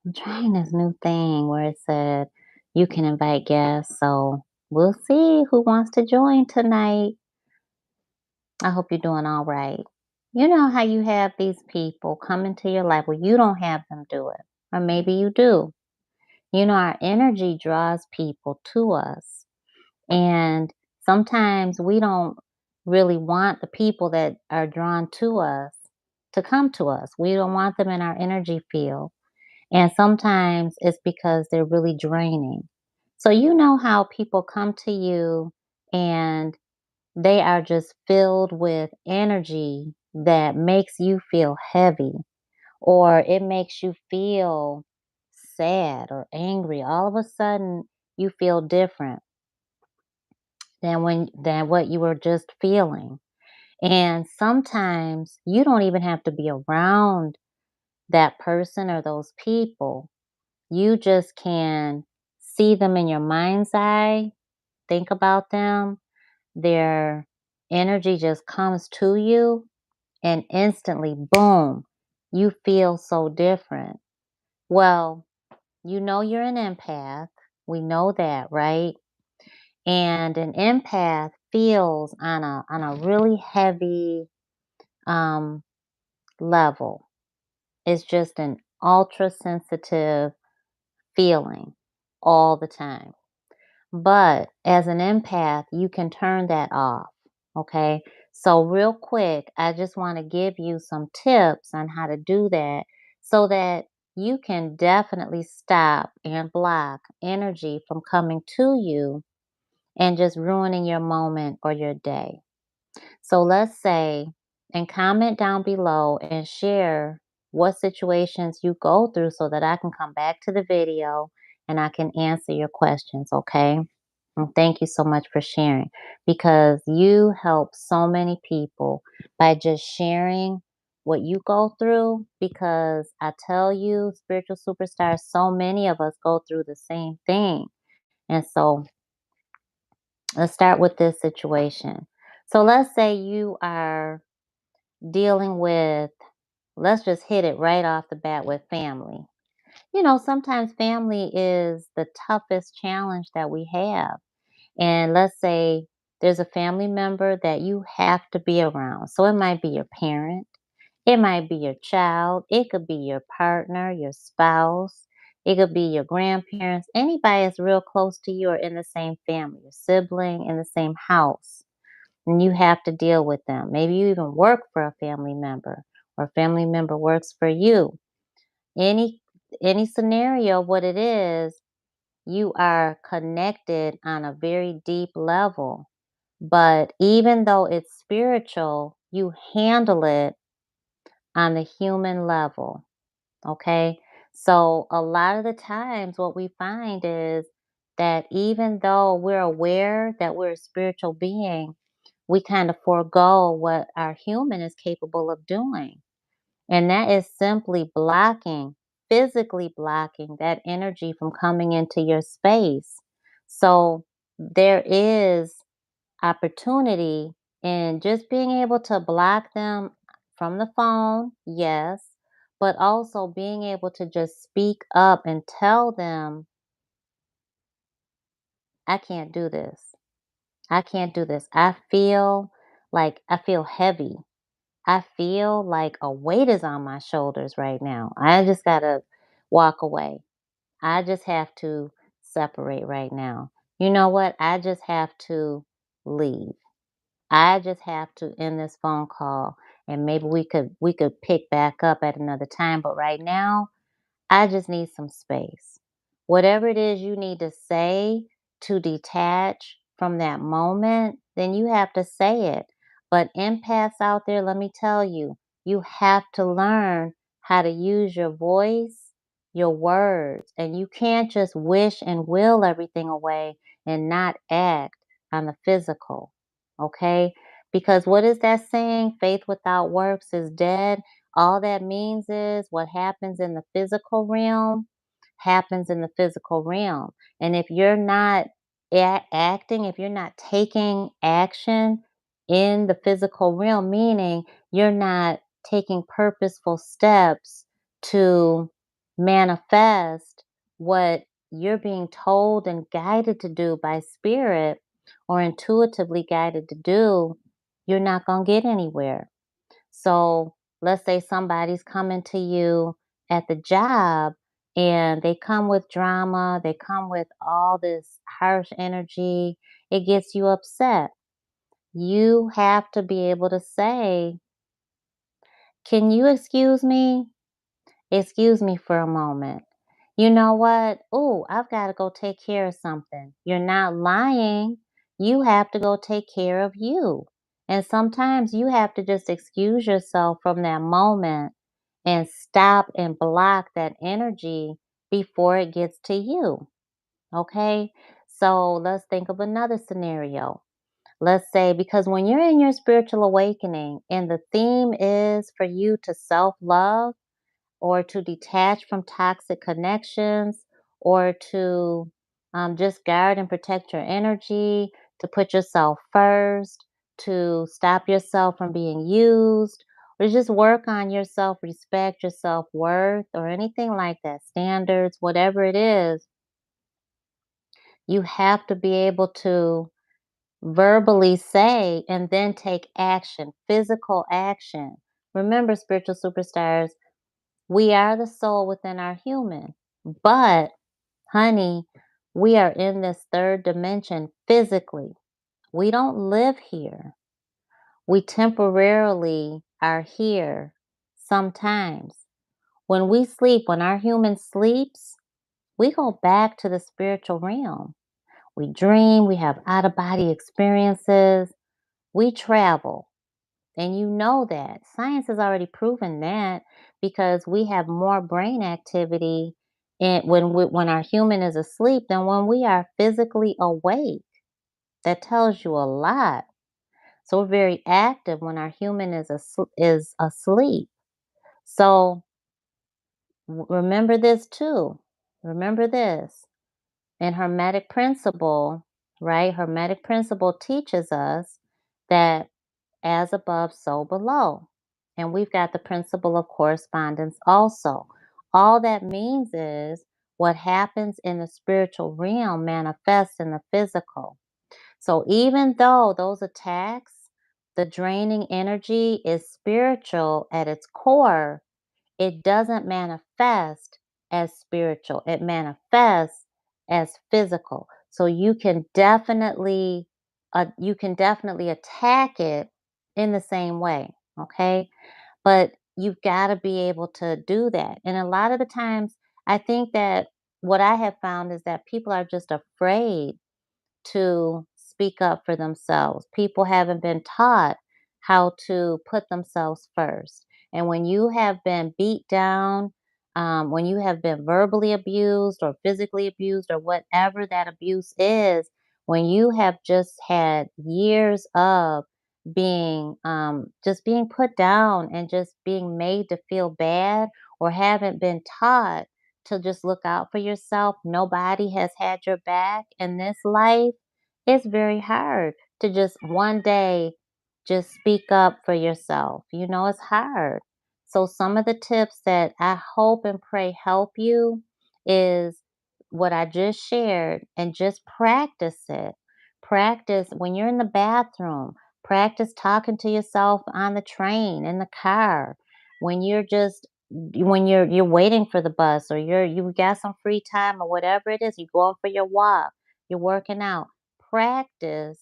I'm trying this new thing where it said you can invite guests. So we'll see who wants to join tonight. I hope you're doing all right. You know how you have these people come into your life where you don't have them do it, or maybe you do. You know, our energy draws people to us. And sometimes we don't really want the people that are drawn to us to come to us. We don't want them in our energy field. And sometimes it's because they're really draining. So, you know how people come to you and they are just filled with energy that makes you feel heavy, or it makes you feel sad or angry. All of a sudden, you feel different than what you were just feeling. And sometimes you don't even have to be around that person or those people. You just can see them in your mind's eye, think about them. Their energy just comes to you, and instantly, boom, you feel so different. Well, you know you're an empath. We know that, right? And an empath feels on a really heavy um, level. It's just an ultra sensitive feeling all the time. But as an empath, you can turn that off. Okay. So, real quick, I just want to give you some tips on how to do that so that you can definitely stop and block energy from coming to you and just ruining your moment or your day. So, let's say, and comment down below and share what situations you go through so that I can come back to the video and I can answer your questions. Okay. And thank you so much for sharing because you help so many people by just sharing what you go through. Because I tell you, spiritual superstars, so many of us go through the same thing. And so let's start with this situation. So let's say you are dealing with, let's just hit it right off the bat with family. You know, sometimes family is the toughest challenge that we have. And let's say there's a family member that you have to be around. So it might be your parent, it might be your child, it could be your partner, your spouse, it could be your grandparents, anybody that's real close to you or in the same family, your sibling in the same house. And you have to deal with them. Maybe you even work for a family member or a family member works for you. Any any scenario, what it is, you are connected on a very deep level. But even though it's spiritual, you handle it on the human level. Okay. So a lot of the times, what we find is that even though we're aware that we're a spiritual being, we kind of forego what our human is capable of doing. And that is simply blocking, physically blocking that energy from coming into your space. So there is opportunity in just being able to block them from the phone, yes, but also being able to just speak up and tell them, I can't do this. I can't do this. I feel heavy. I feel like a weight is on my shoulders right now. I just got to walk away. I just have to separate right now. You know what? I just have to leave. I just have to end this phone call and maybe we could pick back up at another time, but right now I just need some space. Whatever it is you need to say to detach from that moment, then you have to say it. But empaths out there, let me tell you, you have to learn how to use your voice, your words, and you can't just wish and will everything away and not act on the physical. Okay? Because what is that saying? Faith without works is dead. All that means is what happens in the physical realm happens in the physical realm. And if you're not acting, if you're not taking action in the physical realm, meaning you're not taking purposeful steps to manifest what you're being told and guided to do by spirit or intuitively guided to do, you're not going to get anywhere. So let's say somebody's coming to you at the job and they come with drama, they come with all this harsh energy, it gets you upset. You have to be able to say, "Can you excuse me? Excuse me for a moment. You know what? Oh, I've got to go take care of something." You're not lying. You have to go take care of you. And sometimes you have to just excuse yourself from that moment and stop and block that energy before it gets to you. Okay? So let's think of another scenario. Let's say, because when you're in your spiritual awakening and the theme is for you to self love, or to detach from toxic connections, or to just guard and protect your energy, to put yourself first, to stop yourself from being used, or just work on your self respect, your self worth, or anything like that, standards, whatever it is, you have to be able to verbally say and then take action, physical action. Remember, spiritual superstars, we are the soul within our human. But, honey, we are in this third dimension physically. We don't live here. We temporarily are here sometimes. When we sleep, when our human sleeps, we go back to the spiritual realm. We dream, we have out of body experiences, we travel. And you know that. Science has already proven that because we have more brain activity when our human is asleep than when we are physically awake. That tells you a lot. So we're very active when our human is asleep. So remember this too. Remember this. In Hermetic principle, right? Hermetic principle teaches us that as above, so below. And we've got the principle of correspondence also. All that means is what happens in the spiritual realm manifests in the physical. So even though those attacks, the draining energy is spiritual at its core, it doesn't manifest as spiritual. It manifests as physical. So you can definitely attack it in the same way, okay? But you've got to be able to do that. And a lot of the times I think that what I have found is that people are just afraid to speak up for themselves. People haven't been taught how to put themselves first. And when you have been beat down, when you have been verbally abused or physically abused or whatever that abuse is, when you have just had years of being just being put down and just being made to feel bad, or haven't been taught to just look out for yourself, nobody has had your back in this life, it's very hard to just one day just speak up for yourself. You know, it's hard. So some of the tips that I hope and pray help you is what I just shared, and just practice it. Practice when you're in the bathroom, practice talking to yourself on the train, in the car, when you're waiting for the bus, or you got some free time, or whatever it is, you going for your walk, you're working out. Practice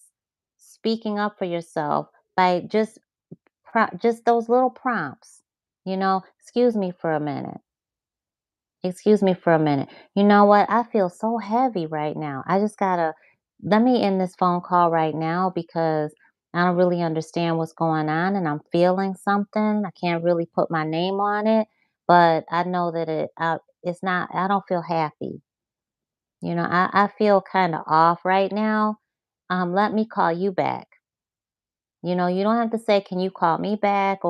speaking up for yourself by just those little prompts. Excuse me for a minute. Excuse me for a minute. You know what? I feel so heavy right now. I just gotta let me end this phone call right now because I don't really understand what's going on and I'm feeling something. I can't really put my name on it, but I know that it's not, I don't feel happy. I feel kind of off right now. Let me call you back. You don't have to say, "Can you call me back?"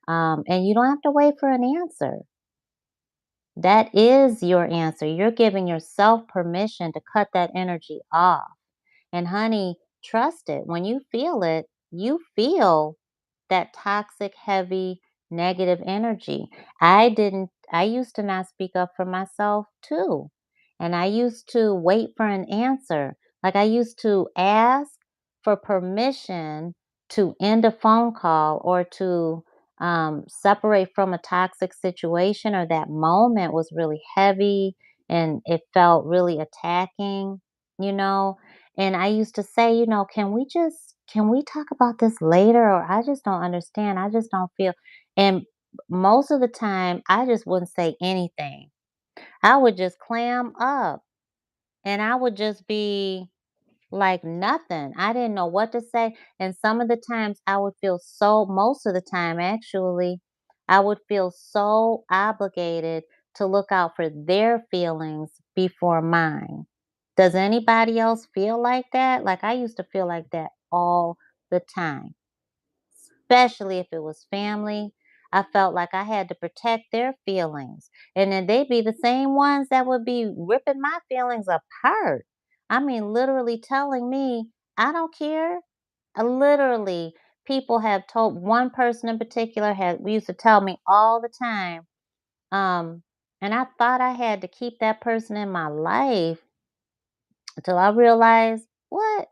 And you don't have to wait for an answer. That is your answer. You're giving yourself permission to cut that energy off. And honey, trust it. When you feel it, you feel that toxic, heavy, negative energy. I used to not speak up for myself too. And I used to wait for an answer. Like I used to ask for permission to end a phone call or to separate from a toxic situation, or that moment was really heavy and it felt really attacking, you know. And I used to say, can we talk about this later? Or I just don't understand. I just don't feel. And most of the time, I just wouldn't say anything. I would just clam up and I would just be like nothing. I didn't know what to say. And some of the times I would feel most of the time actually, I would feel so obligated to look out for their feelings before mine. Does anybody else feel like that? Like I used to feel like that all the time, especially if it was family. I felt like I had to protect their feelings. And then they'd be the same ones that would be ripping my feelings apart. I mean, literally telling me, I don't care. Literally, people have told one person in particular had used to tell me all the time. Um, and I thought I had to keep that person in my life until I realized, what?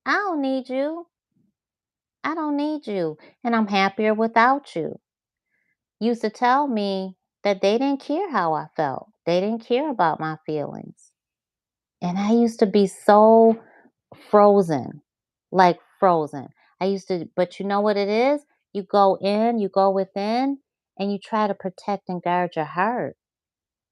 I don't need you. I don't need you. And I'm happier without you. Used to tell me that they didn't care how I felt. They didn't care about my feelings. And I used to be so frozen, like frozen. But you know what it is? You go within, and you try to protect and guard your heart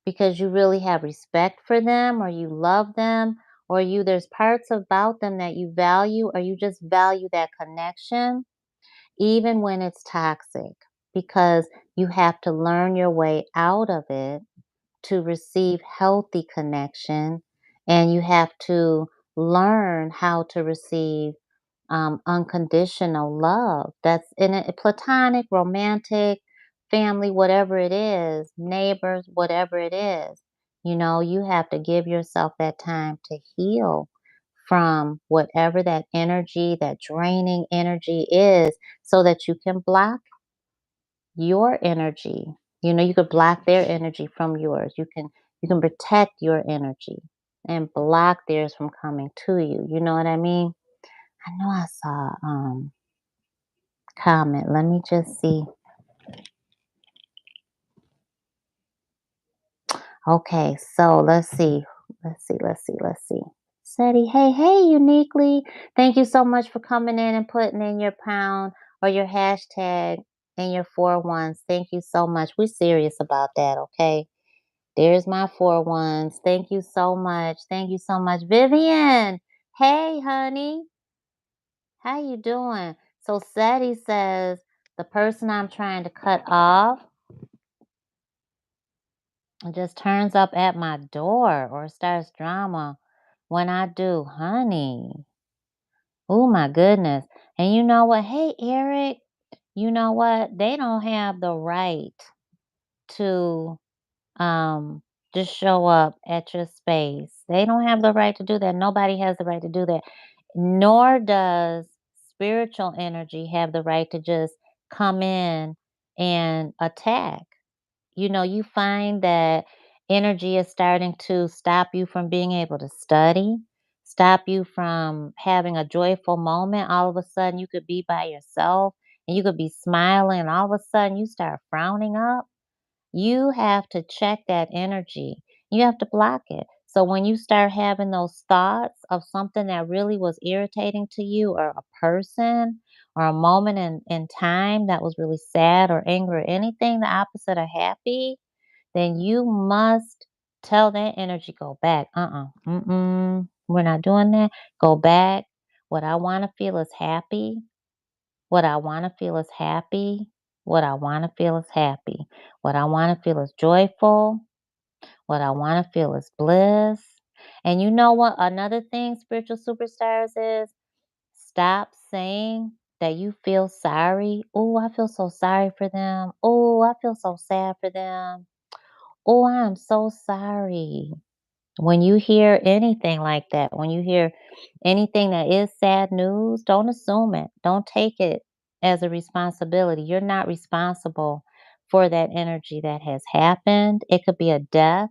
because you really have respect for them, or you love them, or there's parts about them that you value, or you just value that connection even when it's toxic, because you have to learn your way out of it to receive healthy connection, and you have to learn how to receive unconditional love. That's in it, platonic, romantic, family, whatever it is, neighbors, whatever it is. You have to give yourself that time to heal from whatever that energy, that draining energy is, so that you can block your energy. You could block their energy from yours. You can protect your energy and block theirs from coming to you. You know what I mean? I know I saw comment. Let me just see. Okay, so let's see. Let's see. Seti, hey, uniquely. Thank you so much for coming in and putting in your pound or your hashtag and your 4 1s. Thank you so much. We're serious about that, okay? There's my 4 1s. Thank you so much. Thank you so much. Vivian, hey, honey. How you doing? So Seti says the person I'm trying to cut off just turns up at my door or starts drama when I do, honey. Oh my goodness. And you know what? Hey, Eric, you know what? They don't have the right to um just show up at your space. They don't have the right to do that. Nobody has the right to do that. Nor does spiritual energy have the right to just come in and attack. You find that energy is starting to stop you from being able to study, stop you from having a joyful moment. All of a sudden, you could be by yourself and you could be smiling, and all of a sudden, you start frowning up. You have to check that energy. You have to block it. So when you start having those thoughts of something that really was irritating to you, or a person, or a moment in time that was really sad or angry, or anything the opposite of happy, then you must tell that energy, go back. We're not doing that. Go back. What I want to feel is happy. What I want to feel is happy. What I want to feel is happy. What I want to feel is joyful. What I want to feel is bliss. And you know what? Another thing, spiritual superstars, is stop saying that you feel sorry. Oh, I feel so sorry for them. Oh, I feel so sad for them. Oh, I am so sorry. When you hear anything like that, when you hear anything that is sad news, don't assume it. Don't take it as a responsibility. You're not responsible for that energy that has happened. It could be a death.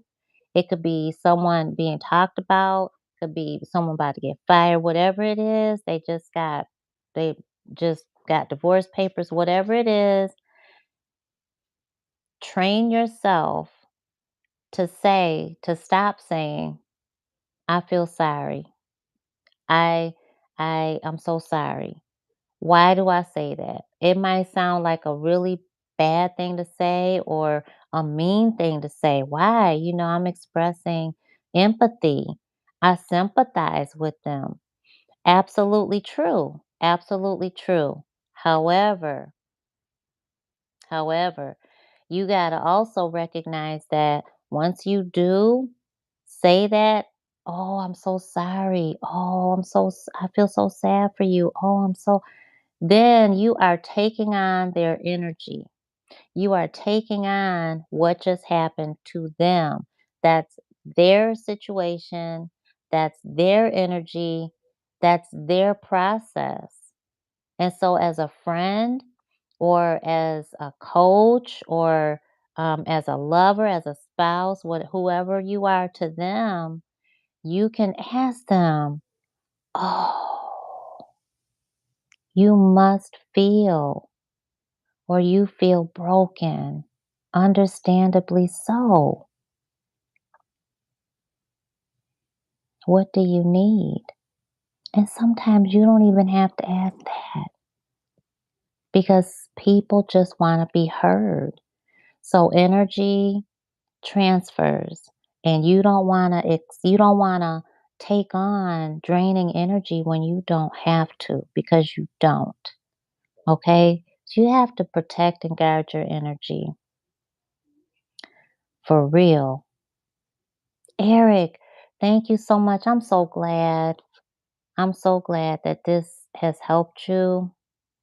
It could be someone being talked about. Could be someone about to get fired. Whatever it is, they just got divorce papers. Whatever it is, train yourself to stop saying, "I feel sorry. I I'm so sorry." Why do I say that? It might sound like a really bad thing to say or a mean thing to say. Why? I'm expressing empathy. I sympathize with them. Absolutely true. Absolutely true. However, however, you got to also recognize that once you do say that, "Oh, I'm so sorry. Oh, I feel so sad for you. Oh, then you are taking on their energy. You are taking on what just happened to them. That's their situation. That's their energy. That's their process. And so, as a friend, or as a coach, or as a lover, as a spouse, whoever you are to them, you can ask them, "Oh, you must feel, or you feel broken, understandably so. What do you need?" And sometimes you don't even have to ask that because people just want to be heard. So energy transfers, and you don't want to take on draining energy when you don't have to, because you don't. Okay? So you have to protect and guard your energy for real. Eric, thank you so much. I'm so glad. I'm so glad that this has helped you.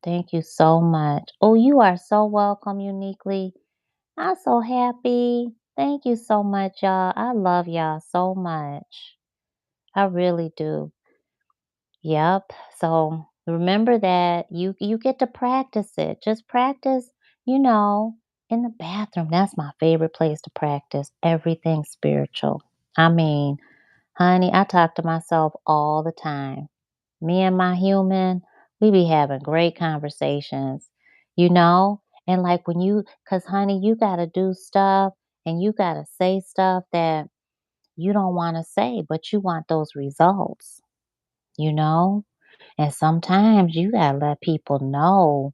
Thank you so much. Oh, you are so welcome, Uniquely. I'm so happy. Thank you so much, y'all. I love y'all so much. I really do. Yep. So remember that you get to practice it. Just practice, you know, in the bathroom. That's my favorite place to practice everything spiritual. I mean, honey, I talk to myself all the time. Me and my human, we be having great conversations, you know? And like cause honey, you gotta do stuff and you gotta say stuff that you don't want to say, but you want those results, you know? And sometimes you gotta let people know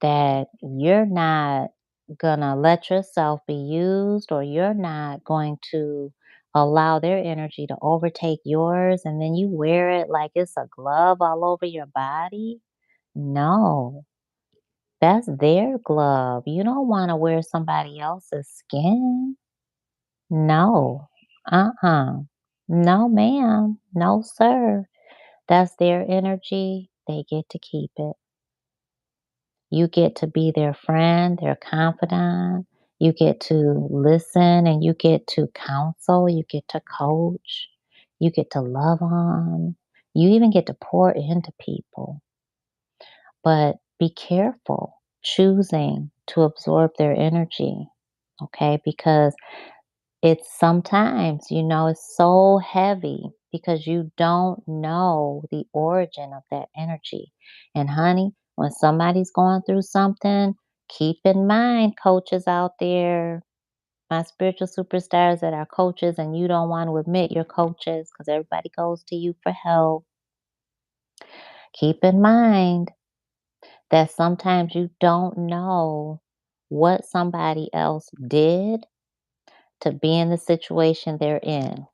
that you're not gonna let yourself be used, or you're not going to allow their energy to overtake yours, and then you wear it like it's a glove all over your body. No, that's their glove. You don't want to wear somebody else's skin. No. Uh-uh. No, ma'am. No, sir. That's their energy. They get to keep it. You get to be their friend, their confidant. You get to listen, and you get to counsel. You get to coach. You get to love on. You even get to pour into people. But be careful choosing to absorb their energy, okay? Because it's sometimes, it's so heavy because you don't know the origin of that energy. And honey, when somebody's going through something, keep in mind, coaches out there, my spiritual superstars that are coaches, and you don't want to admit you're coaches because everybody goes to you for help. Keep in mind that sometimes you don't know what somebody else did to be in the situation they're in.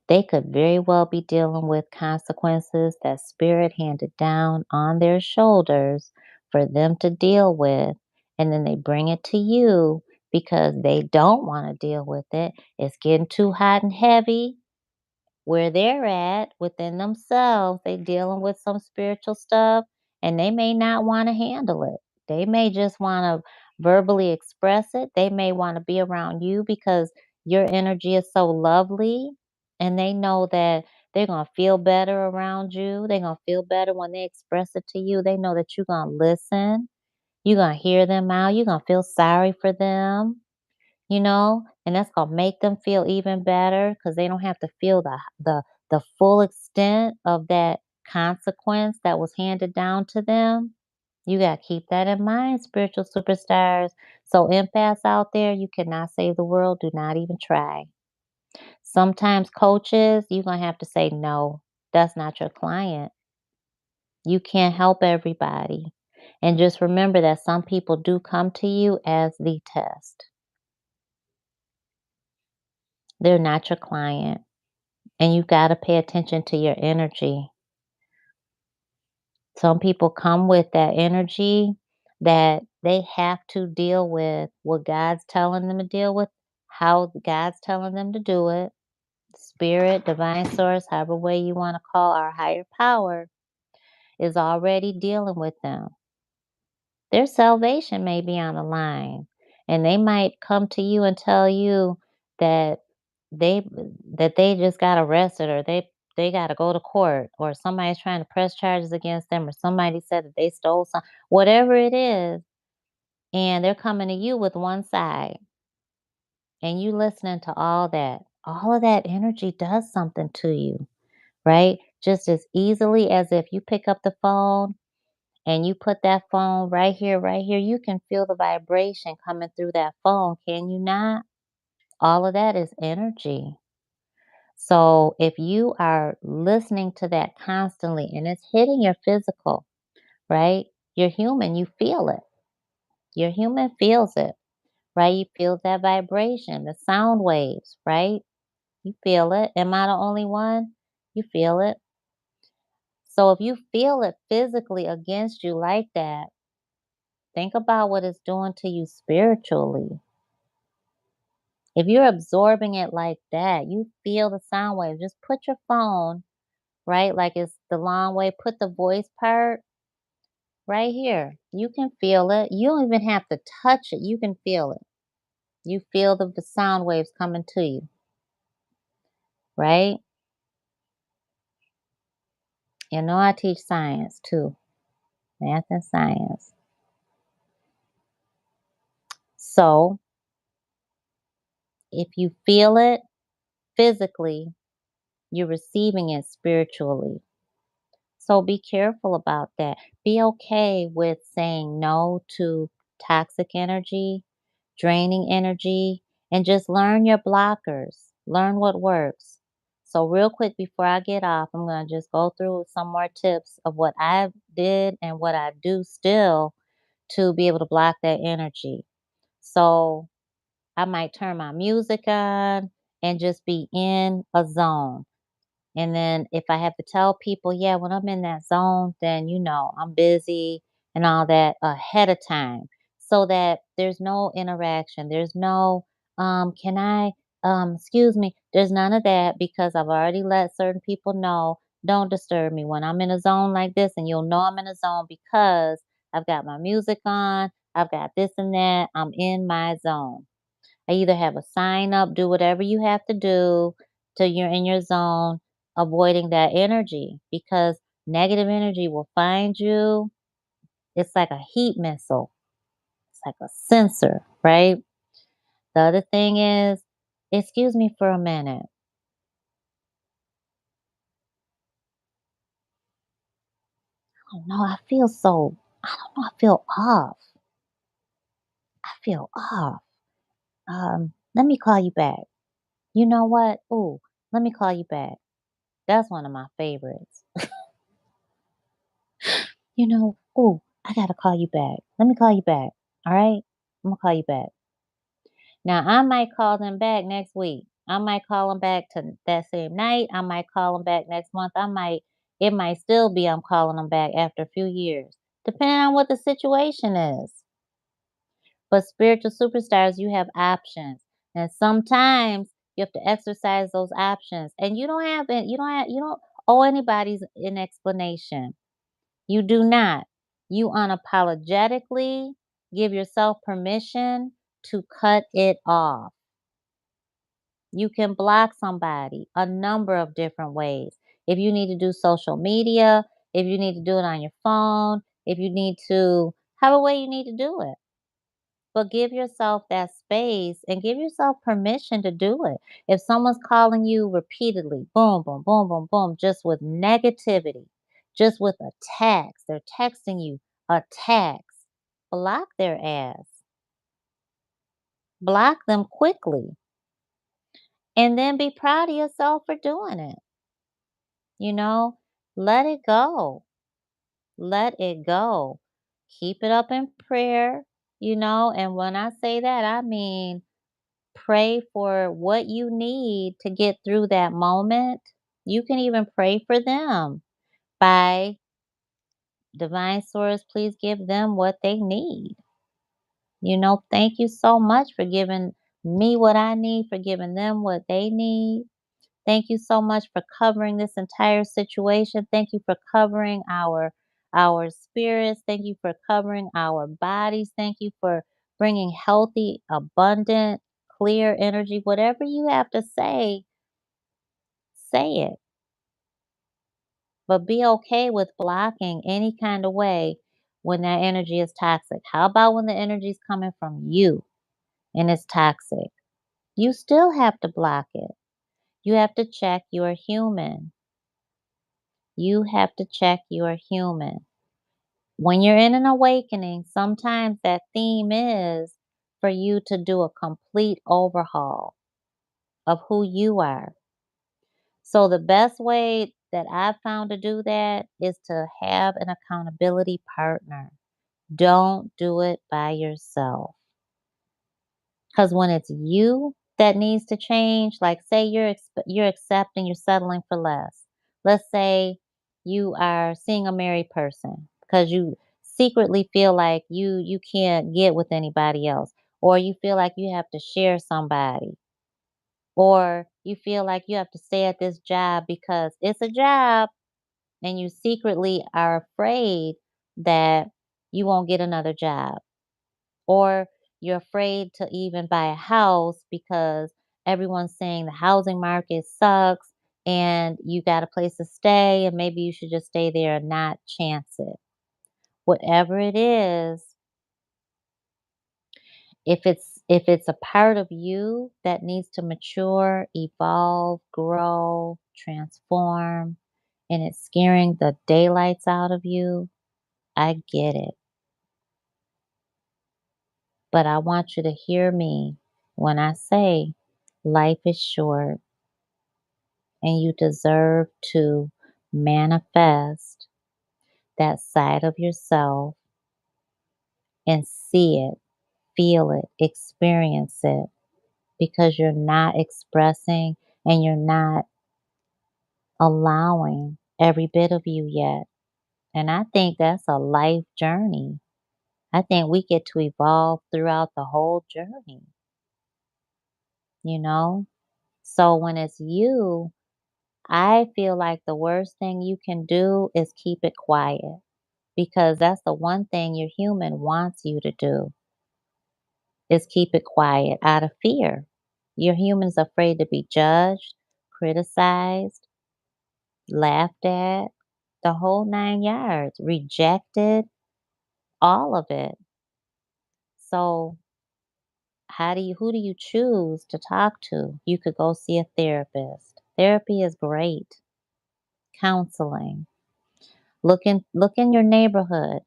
They could very well be dealing with consequences that spirit handed down on their shoulders for them to deal with. And then they bring it to you because they don't want to deal with it. It's getting too hot and heavy where they're at within themselves. They dealing with some spiritual stuff, and they may not want to handle it. They may just want to verbally express it. They may want to be around you because your energy is so lovely, and they know that they're going to feel better around you. They're going to feel better when they express it to you. They know that you're going to listen. You're going to hear them out. You're going to feel sorry for them, and that's going to make them feel even better because they don't have to feel the full extent of that consequence that was handed down to them. You got to keep that in mind, spiritual superstars. So, empaths out there, you cannot save the world. Do not even try. Sometimes, coaches, you're going to have to say, no, that's not your client. You can't help everybody. And just remember that some people do come to you as the test. They're not your client. And you got to pay attention to your energy. Some people come with that energy that they have to deal with what God's telling them to deal with, how God's telling them to do it. Spirit, divine source, however way you want to call our higher power, is already dealing with them. Their salvation may be on the line, and they might come to you and tell you that they they just got arrested, or they got to go to court, or somebody's trying to press charges against them, or somebody said that they stole some, whatever it is, and they're coming to you with one side, and you listening to all that. All of that energy does something to you, right? Just as easily as if you pick up the phone and you put that phone right here, you can feel the vibration coming through that phone, can you not? All of that is energy. So if you are listening to that constantly and it's hitting your physical, right? You're human, you feel it. Your human feels it, right? You feel that vibration, the sound waves, right? You feel it. Am I the only one? You feel it. So if you feel it physically against you like that, think about what it's doing to you spiritually. If you're absorbing it like that, you feel the sound wave. Just put your phone, right? Like it's the long way. Put the voice part right here. You can feel it. You don't even have to touch it. You can feel it. You feel the sound waves coming to you, right? I teach science too, math and science. So if you feel it physically, you're receiving it spiritually. So be careful about that. Be okay with saying no to toxic energy, draining energy, and just learn your blockers. Learn what works. So real quick before I get off, I'm going to just go through some more tips of what I did and what I do still to be able to block that energy. So I might turn my music on and just be in a zone. And then if I have to tell people, yeah, when I'm in that zone, then I'm busy and all that ahead of time so that there's no interaction. There's no, can I, excuse me, there's none of that because I've already let certain people know, don't disturb me when I'm in a zone like this. And you'll know I'm in a zone because I've got my music on, I've got this and that, I'm in my zone. I either have a sign up, do whatever you have to do till you're in your zone, avoiding that energy because negative energy will find you. It's like a heat missile. It's like a sensor, right? The other thing is, excuse me for a minute. Oh no, I don't know, I feel off. I feel off. Let me call you back. You know what? Ooh, let me call you back. That's one of my favorites. Oh, I gotta call you back. Let me call you back. All right? I'm gonna call you back. Now, I might call them back next week. I might call them back to that same night. I might call them back next month. It might still be I'm calling them back after a few years, depending on what the situation is. But spiritual superstars, you have options. And sometimes you have to exercise those options. And you don't owe anybody an explanation. You do not. You unapologetically give yourself permission to cut it off. You can block somebody a number of different ways. If you need to do social media, if you need to do it on your phone, if you need to However way you need to do it. But give yourself that space and give yourself permission to do it. If someone's calling you repeatedly, boom, boom, boom, boom, boom, just with negativity, just with attacks, they're texting you attacks, block their ass, block them quickly, and then be proud of yourself for doing it. You know, let it go. Let it go. Keep it up in prayer, and when I say that, I mean pray for what you need to get through that moment. You can even pray for them by divine source, please give them what they need. Thank you so much for giving me what I need, for giving them what they need. Thank you so much for covering this entire situation. Thank you for covering our spirits. Thank you for covering our bodies. Thank you for bringing healthy, abundant, clear energy. Whatever you have to say it. But be okay with blocking any kind of way when that energy is toxic. How about when the energy is coming from you and it's toxic? You still have to block it. You have to check you're human. You have to check you're human. When you're in an awakening, sometimes that theme is for you to do a complete overhaul of who you are. So the best way that I've found to do that is to have an accountability partner. Don't do it by yourself. Because when it's you that needs to change, like say you're accepting, you're settling for less. Let's say you are seeing a married person because you secretly feel like you can't get with anybody else, or you feel like you have to share somebody, or you feel like you have to stay at this job because it's a job, and you secretly are afraid that you won't get another job, or you're afraid to even buy a house because everyone's saying the housing market sucks and you got a place to stay and maybe you should just stay there and not chance it. Whatever it is, if it's a part of you that needs to mature, evolve, grow, transform, and it's scaring the daylights out of you, I get it. But I want you to hear me when I say life is short and you deserve to manifest that side of yourself and see it, feel it, experience it, because you're not expressing and you're not allowing every bit of you yet. And I think that's a life journey. I think we get to evolve throughout the whole journey, you know? So when it's you, I feel like the worst thing you can do is keep it quiet, because that's the one thing your human wants you to do, is keep it quiet out of fear. Your human's afraid to be judged, criticized, laughed at, the whole 9 yards, rejected, all of it. So who do you choose to talk to? You could go see a therapist. Therapy is great. Counseling. Look in your neighborhood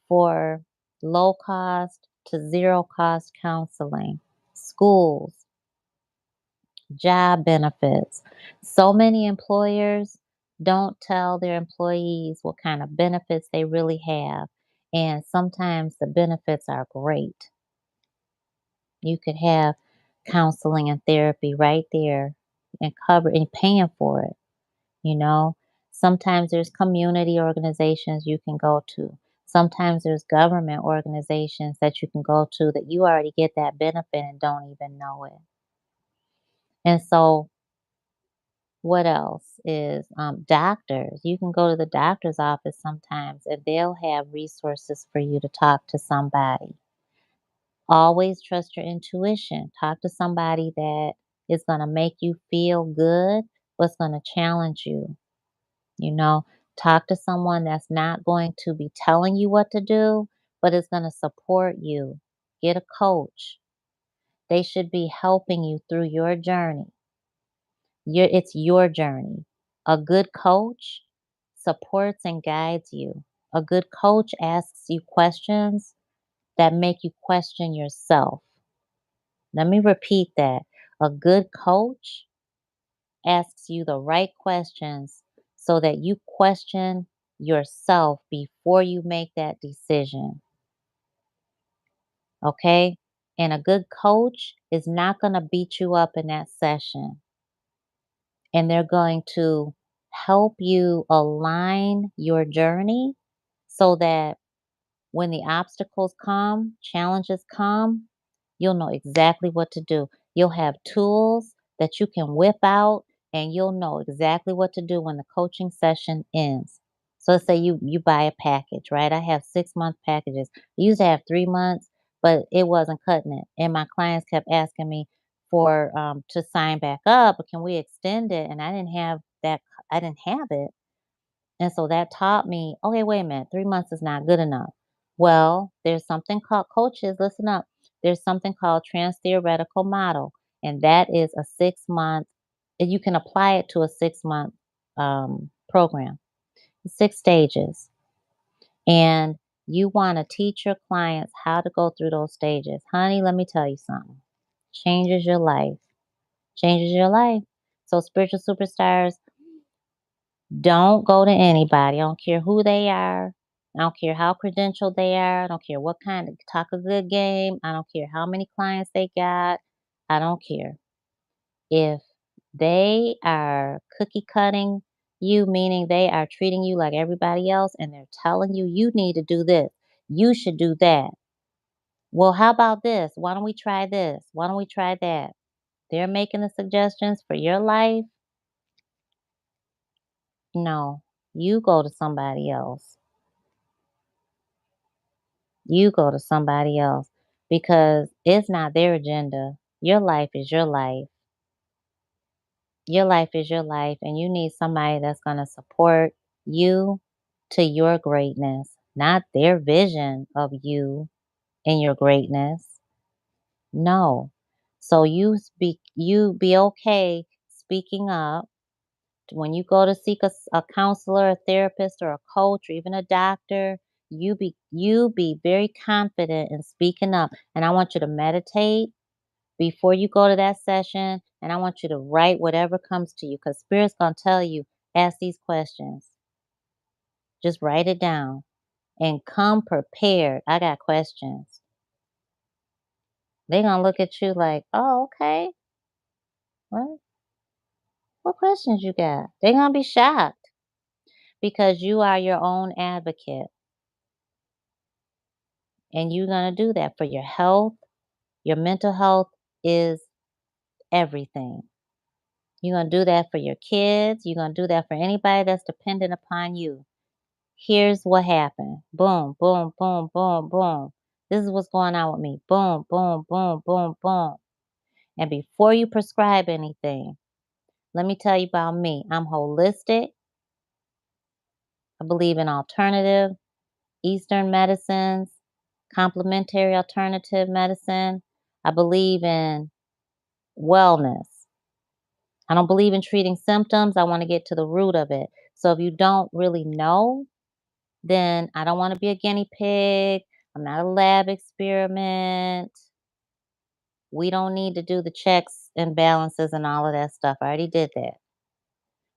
for low cost to zero cost counseling, schools, job benefits. So many employers don't tell their employees what kind of benefits they really have. And sometimes the benefits are great. You could have counseling and therapy right there and cover and paying for it. You know, sometimes there's community organizations you can go to. Sometimes there's government organizations that you can go to that you already get that benefit and don't even know it. And so, what else is doctors? You can go to the doctor's office sometimes and they'll have resources for you to talk to somebody. Always trust your intuition. Talk to somebody that is going to make you feel good, what's going to challenge you. You know, talk to someone that's not going to be telling you what to do, but it's going to support you. Get a coach. They should be helping you through your journey. It's your journey. A good coach supports and guides you. A good coach asks you questions that make you question yourself. Let me repeat that. A good coach asks you the right questions so that you question yourself before you make that decision. Okay? And a good coach is not going to beat you up in that session. And they're going to help you align your journey so that when the obstacles come, challenges come, you'll know exactly what to do. You'll have tools that you can whip out and you'll know exactly what to do when the coaching session ends. So let's say you buy a package, right? I have 6-month packages. I used to have 3 months, but it wasn't cutting it. And my clients kept asking me for to sign back up, but can we extend it? And I didn't have that. I didn't have it. And so that taught me, okay, wait a minute, 3 months is not good enough. Well, there's something called coaches, listen up. There's something called trans theoretical model, and that is a 6 month, and you can apply it to a 6 month program, 6 stages. And you want to teach your clients how to go through those stages. Honey, let me tell you something. Changes your life. Changes your life. So, spiritual superstars, don't go to anybody. I don't care who they are. I don't care how credentialed they are. I don't care what kind of talk a good game. I don't care how many clients they got. I don't care. If they are cookie cutting you, meaning they are treating you like everybody else and they're telling you, you need to do this, you should do that. Well, how about this? Why don't we try this? Why don't we try that? They're making the suggestions for your life. No, you go to somebody else. You go to somebody else because it's not their agenda. Your life is your life. Your life is your life, and you need somebody that's going to support you to your greatness, not their vision of you and your greatness. No. So you be okay speaking up when you go to seek a counselor, a therapist, or a coach, or even a doctor. You be very confident in speaking up, and I want you to meditate before you go to that session, and I want you to write whatever comes to you because Spirit's going to tell you, ask these questions. Just write it down and come prepared. I got questions. They're going to look at you like, oh, okay. What? What questions you got? They're going to be shocked because you are your own advocate and you're going to do that for your health. Your mental health is everything. You're going to do that for your kids. You're going to do that for anybody that's dependent upon you. Here's what happened. Boom, boom, boom, boom, boom. This is what's going on with me. Boom, boom, boom, boom, boom. And before you prescribe anything, let me tell you about me. I'm holistic. I believe in alternative, Eastern medicines, complementary alternative medicine. I believe in wellness. I don't believe in treating symptoms. I want to get to the root of it. So if you don't really know, then I don't want to be a guinea pig. I'm not a lab experiment. We don't need to do the checks and balances and all of that stuff. I already did that.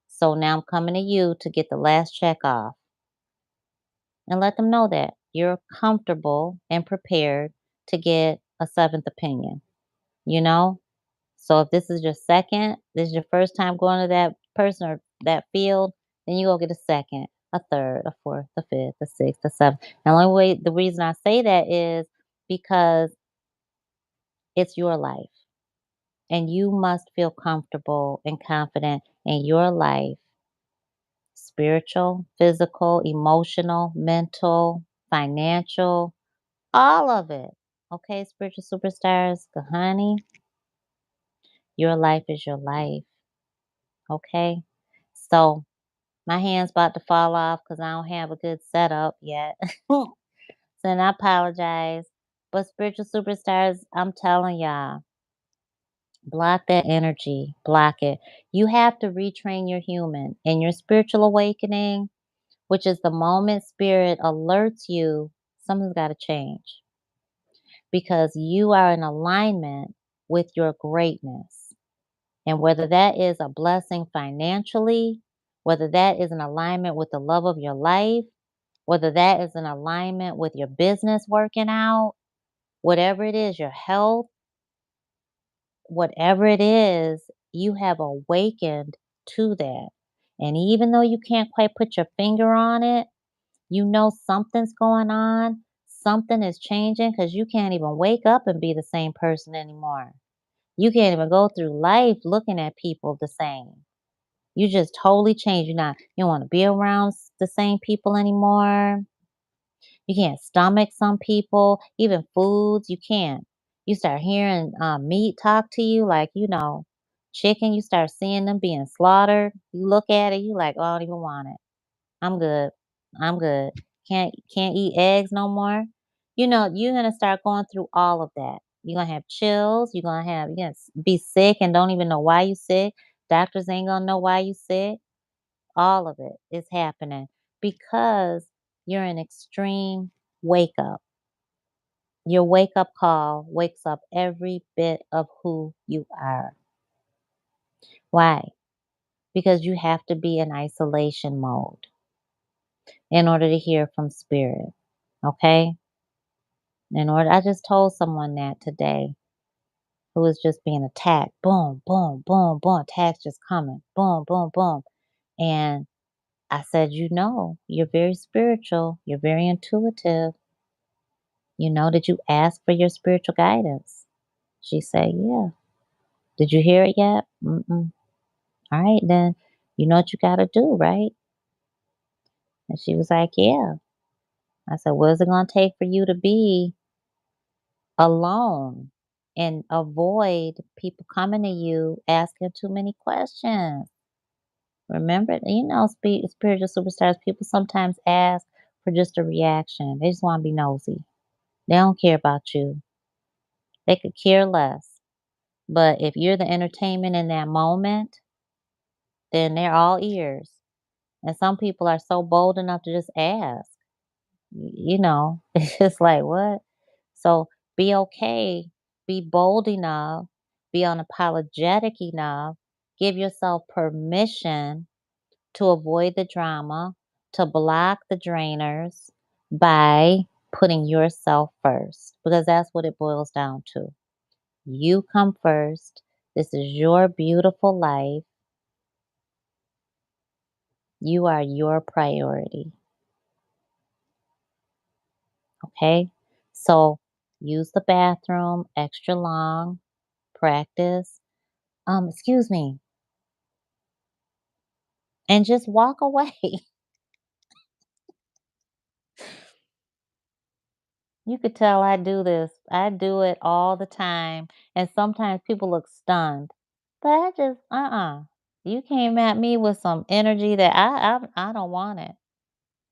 So now I'm coming to you to get the last check off and let them know that you're comfortable and prepared to get a seventh opinion, you know? So if this is your second, this is your first time going to that person or that field, then you go get a second, a third, a fourth, a fifth, a sixth, a seventh. And the reason I say that is because it's your life and you must feel comfortable and confident in your life, spiritual, physical, emotional, mental, financial, all of it. Okay, spiritual superstars, honey, your life is your life. Okay. So my hand's about to fall off because I don't have a good setup yet. Listen, I apologize. But spiritual superstars, I'm telling y'all, block that energy. Block it. You have to retrain your human. In your spiritual awakening, which is the moment spirit alerts you, something's got to change because you are in alignment with your greatness. And whether that is a blessing financially, whether that is an alignment with the love of your life, whether that is an alignment with your business working out, whatever it is, your health, whatever it is, you have awakened to that. And even though you can't quite put your finger on it, you know something's going on, something is changing because you can't even wake up and be the same person anymore. You can't even go through life looking at people the same. You just totally change. You don't want to be around the same people anymore. You can't stomach some people, even foods, you can't. You start hearing meat talk to you like, chicken, you start seeing them being slaughtered. You look at it, you like, oh, I don't even want it. I'm good. I'm good. Can't eat eggs no more. You're gonna start going through all of that. You're gonna have chills. You're gonna be sick and don't even know why you sick. Doctors ain't gonna know why you sick. All of it is happening because you're in extreme wake up. Your wake up call wakes up every bit of who you are. Why? Because you have to be in isolation mode in order to hear from spirit. Okay? I just told someone that today who was just being attacked. Boom, boom, boom, boom. Attacks just coming. Boom, boom, boom. And I said, you're very spiritual. You're very intuitive. Did you ask for your spiritual guidance? She said, yeah. Did you hear it yet? Mm-mm. All right, then you know what you got to do, right? And she was like, yeah. I said, what is it going to take for you to be alone and avoid people coming to you asking too many questions? Remember, spiritual superstars, people sometimes ask for just a reaction. They just want to be nosy. They don't care about you. They could care less. But if you're the entertainment in that moment, then they're all ears. And some people are so bold enough to just ask. It's just like, what? So be okay, be bold enough, be unapologetic enough, give yourself permission to avoid the drama, to block the drainers by putting yourself first, because that's what it boils down to. You come first. This is your beautiful life. You are your priority. Okay? So use the bathroom extra long, practice. Excuse me, and just walk away. You could tell I do this. I do it all the time. And sometimes people look stunned. But I just, You came at me with some energy that I don't want it.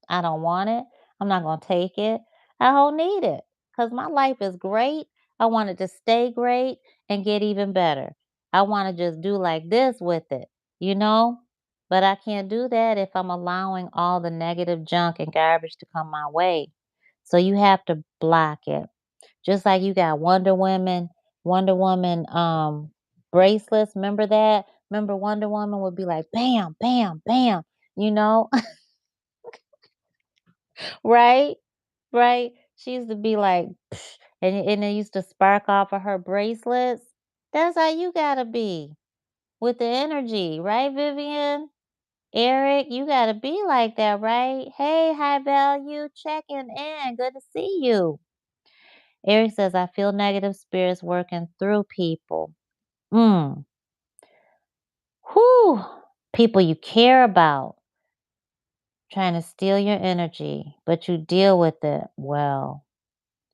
I don't want it. I'm not going to take it. I don't need it because my life is great. I want it to stay great and get even better. I want to just do like this with it, you know? But I can't do that if I'm allowing all the negative junk and garbage to come my way. So you have to block it. Just like you got Wonder Woman bracelets. Remember that? Remember Wonder Woman would be like bam, bam, bam, you know? Right? Right? She used to be like, "Psh," and it used to spark off of her bracelets. That's how you gotta be with the energy, right, Vivian? Eric, you gotta be like that, right? Hey, high value, checking in. Good to see you. Eric says, I feel negative spirits working through people. Mm. Whew. People you care about trying to steal your energy, but you deal with it well.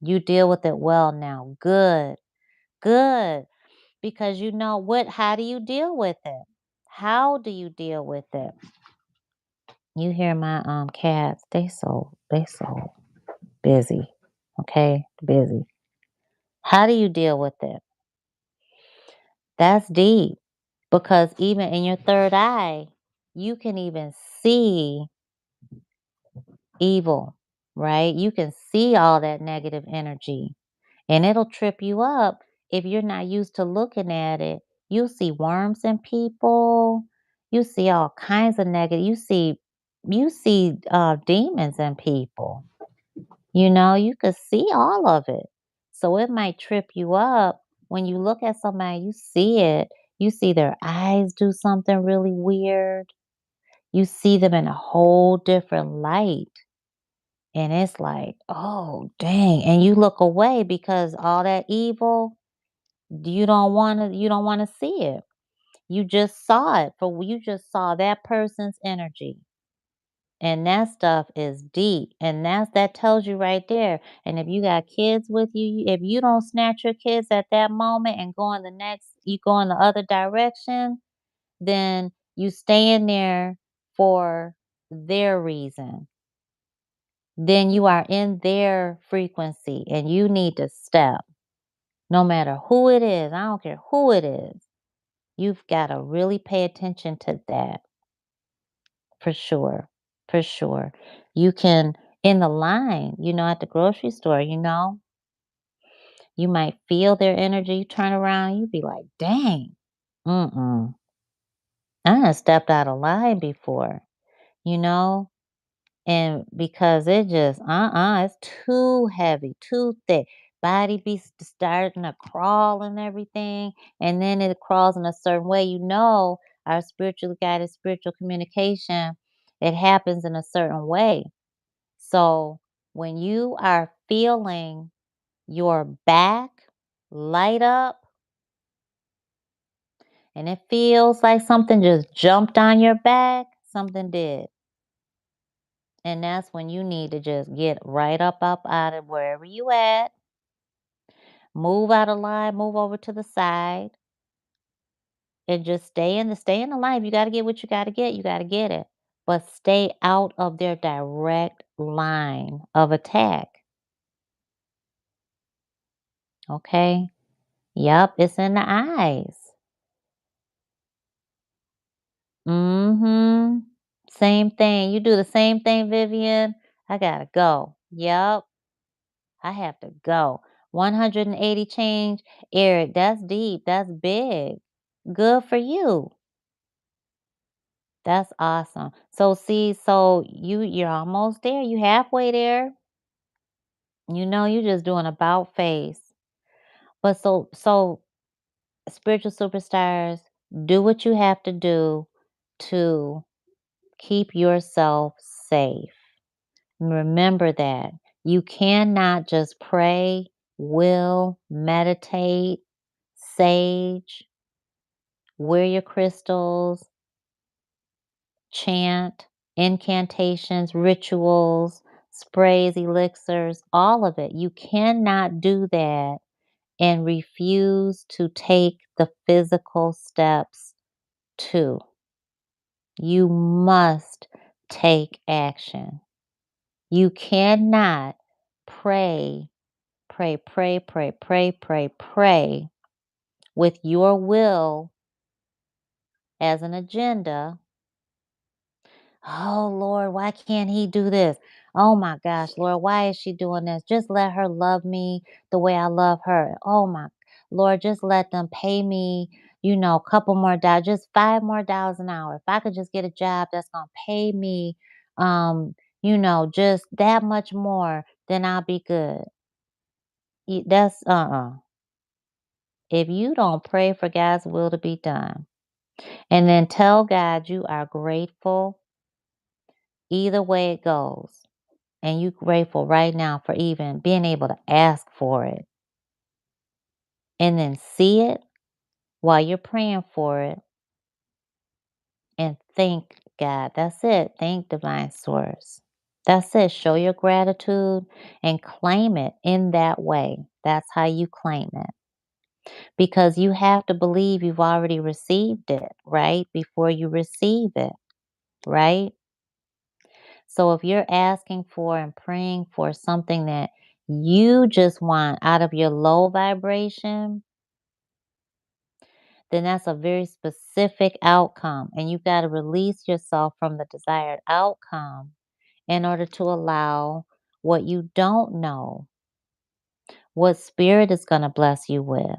You deal with it well now. Good. Good. Because how do you deal with it? How do you deal with it? You hear my cats, they so busy. Okay, busy. How do you deal with it? That's deep because even in your third eye, you can even see evil, right? You can see all that negative energy and it'll trip you up if you're not used to looking at it. You'll see worms in people. You see all kinds of negative. You see demons in people. You could see all of it. So it might trip you up when you look at somebody, you see it. You see their eyes do something really weird. You see them in a whole different light. And it's like, oh, dang. And you look away because all that evil, you don't want to see it. You just saw it you just saw that person's energy. And that stuff is deep. And that tells you right there. And if you got kids with you, if you don't snatch your kids at that moment and you go in the other direction, then you stay in there for their reason. Then you are in their frequency and you need to step. No matter who it is, I don't care who it is. You've got to really pay attention to that. For sure. For sure. You can, in the line, at the grocery store, you might feel their energy. You turn around, you be like, dang, mm-mm. I done stepped out of line before, you know? And because it just, it's too heavy, too thick. Body be starting to crawl and everything. And then it crawls in a certain way. Our spiritually guided spiritual communication, it happens in a certain way. So when you are feeling your back light up and it feels like something just jumped on your back, something did. And that's when you need to just get right up out of wherever you at. Move out of line, move over to the side, and just stay in the line. If you got to get what you got to get, you got to get it. But stay out of their direct line of attack. Okay? Yep, it's in the eyes. Mm-hmm. Same thing. You do the same thing, Vivian. I gotta go. Yep. I have to go. 180 change. Eric, that's deep. That's big. Good for you. That's awesome. So see, you're almost there. You halfway there. You're just doing about face. But so spiritual superstars, do what you have to do to keep yourself safe. Remember that you cannot just pray, will, meditate, sage, wear your crystals, chant, incantations, rituals, sprays, elixirs, all of it. You cannot do that and refuse to take the physical steps too. You must take action. You cannot pray, pray, pray, pray, pray, pray, pray with your will as an agenda. Oh, Lord, why can't he do this? Oh my gosh, Lord, why is she doing this? Just let her love me the way I love her. Oh my Lord, just let them pay me, a couple more dollars, just $5 more an hour. If I could just get a job that's gonna pay me just that much more, then I'll be good. That's If you don't pray for God's will to be done and then tell God you are grateful either way it goes, and you grateful right now for even being able to ask for it, and then see it while you're praying for it and thank God. That's it. Thank divine source. That's it. Show your gratitude and claim it in that way. That's how you claim it. Because you have to believe you've already received it, right? Before you receive it, right? So if you're asking for and praying for something that you just want out of your low vibration, then that's a very specific outcome. And you got to release yourself from the desired outcome in order to allow what you don't know, what spirit is going to bless you with.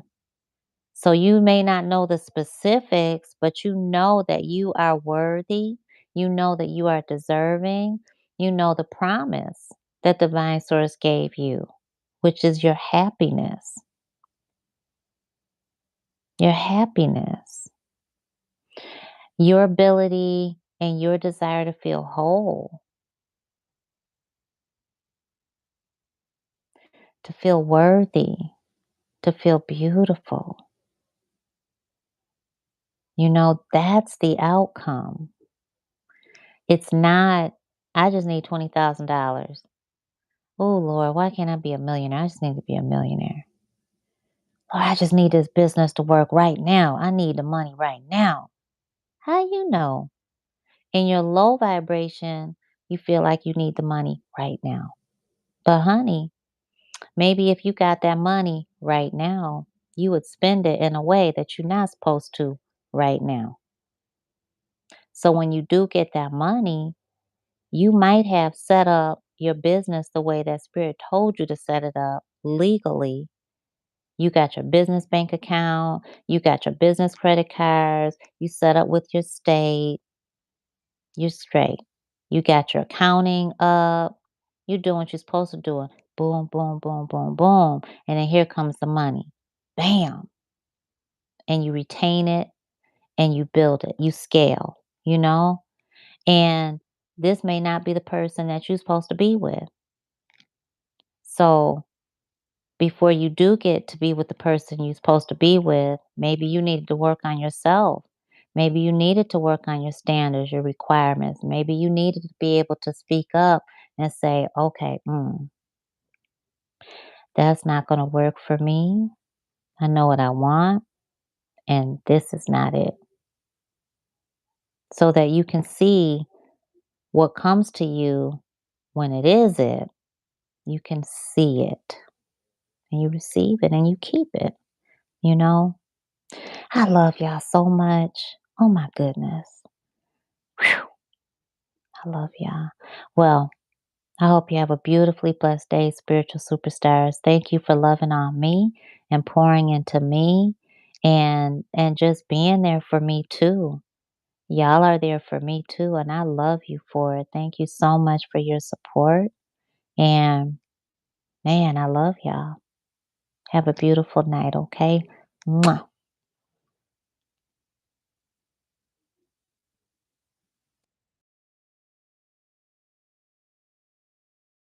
So you may not know the specifics, but you know that you are worthy. You know that you are deserving. You know the promise that divine source gave you, which is your happiness. Your happiness, your ability and your desire to feel whole, to feel worthy, to feel beautiful. That's the outcome. It's not, I just need $20,000. Oh, Lord, why can't I be a millionaire? I just need to be a millionaire. Lord, I just need this business to work right now. I need the money right now. How you know? In your low vibration, you feel like you need the money right now. But honey, maybe if you got that money right now, you would spend it in a way that you're not supposed to right now. So when you do get that money, you might have set up your business the way that spirit told you to set it up legally. You got your business bank account, you got your business credit cards, you set up with your state, you're straight. You got your accounting up, you doing what you're supposed to do. Boom, boom, boom, boom, boom. And then here comes the money. Bam. And you retain it and you build it. You scale. And this may not be the person that you're supposed to be with. So before you do get to be with the person you're supposed to be with, maybe you needed to work on yourself. Maybe you needed to work on your standards, your requirements. Maybe you needed to be able to speak up and say, okay, that's not going to work for me. I know what I want, and this is not it. So that you can see what comes to you when it is it. You can see it and you receive it and you keep it, you know? I love y'all so much. Oh my goodness. Whew, I love y'all. Well, I hope you have a beautifully blessed day, spiritual superstars. Thank you for loving on me and pouring into me and just being there for me too. Y'all are there for me too, and I love you for it. Thank you so much for your support. And man, I love y'all. Have a beautiful night, okay? Mwah.